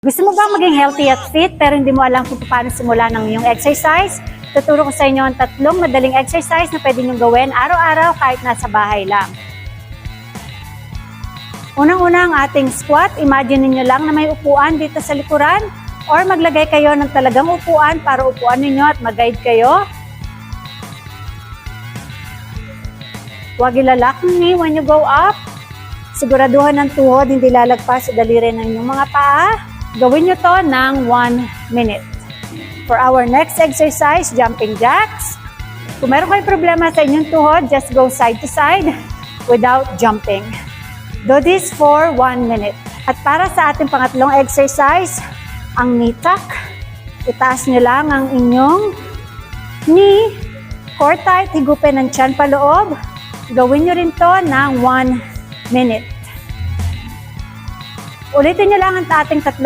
Gusto mo bang maging healthy at fit pero hindi mo alam kung paano simulan ng iyong exercise? Tuturo ko sa inyo ang 3 madaling exercise na pwede niyong gawin araw-araw kahit nasa bahay lang. Unang-una ang ating squat. Imagine niyo lang na may upuan dito sa likuran or maglagay kayo ng talagang upuan para upuan ninyo at mag-guide kayo. Huwag ilalak ng knee when you go up. Siguraduhan ng tuhod hindi lalagpas sa daliri ng inyong mga paa. Gawin nyo to ng 1 minute. For our next exercise, jumping jacks. Kung meron kayong problema sa inyong tuhod, just go side to side without jumping. Do this for 1 minute. At para sa ating pangatlong exercise, ang knee tuck. Itaas nyo lang ang inyong knee. Core tight, higupin ang tiyan paloob. Gawin nyo rin to ng 1 minute. Ulitin nyo lang ang ating 3